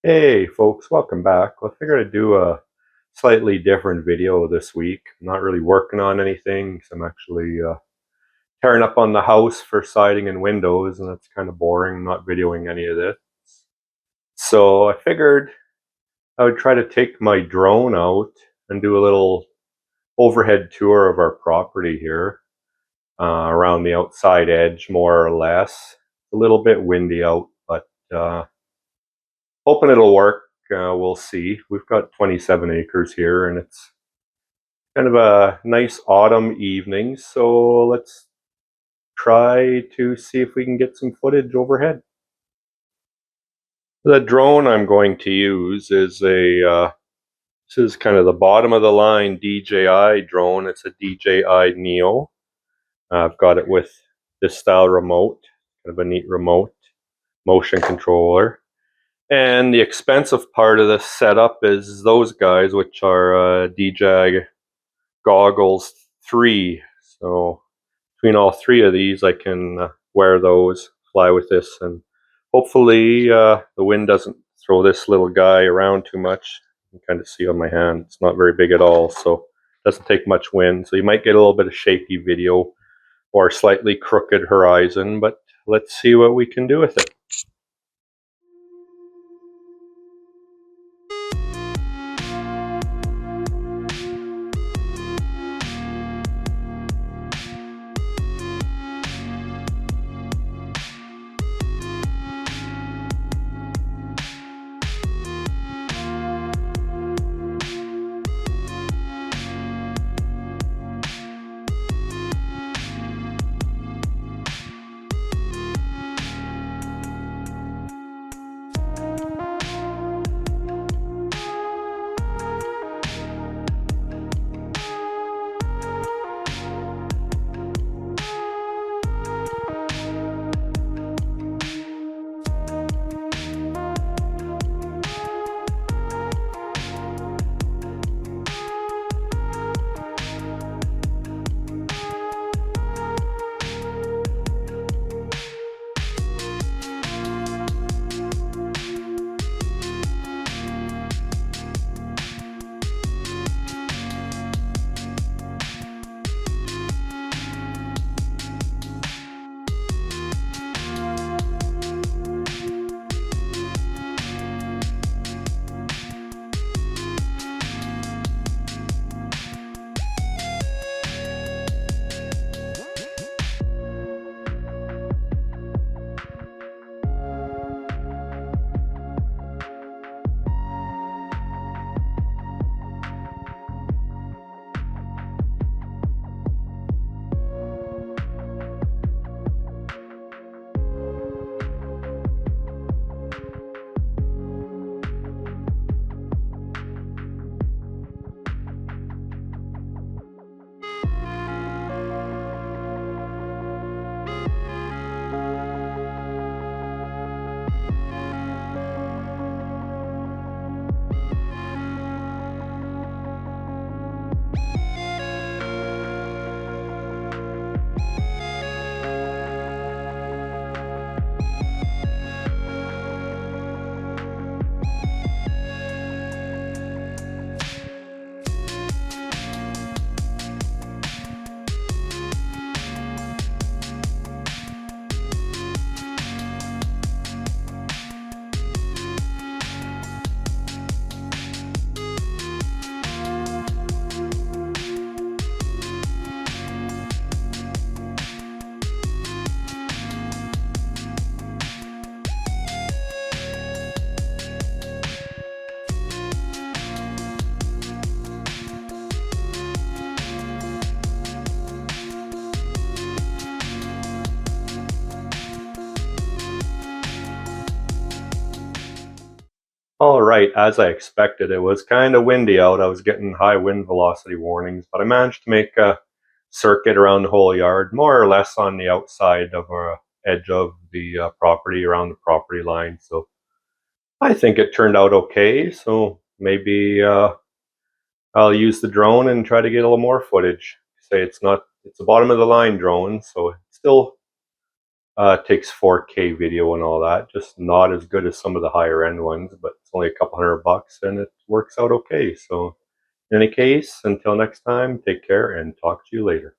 Hey folks, welcome back. Well, I figured I'd do a slightly different video this week. I'm not really working on anything, so I'm actually tearing up on the house for siding and windows, and that's kind of boring. I'm not videoing any of this. So I figured I would try to take my drone out and do a little overhead tour of our property here, around the outside edge, more or less. It's a little bit windy out, but hoping it'll work. We'll see. We've got 27 acres here, and it's kind of a nice autumn evening. So let's try to see if we can get some footage overhead. The drone I'm going to use is this is kind of the bottom of the line DJI drone. It's a DJI Neo. I've got it with this style remote, kind of a neat remote motion controller. And the expensive part of this setup is those guys, which are DJI Goggles 3. So between all three of these, I can wear those, fly with this, and hopefully the wind doesn't throw this little guy around too much. You can kind of see on my hand, it's not very big at all, so it doesn't take much wind. So you might get a little bit of shaky video or slightly crooked horizon, but let's see what we can do with it. All right, as I expected, it was kind of windy out. I was getting high wind velocity warnings, but I managed to make a circuit around the whole yard, more or less on the outside of edge of the property, around the property line. So I think it turned out okay. So maybe I'll use the drone and try to get a little more footage. Say it's not, it's a bottom of the line drone, so it's still It takes 4K video and all that, just not as good as some of the higher end ones, but it's only a couple $100 and it works out okay. So in any case, until next time, take care and talk to you later.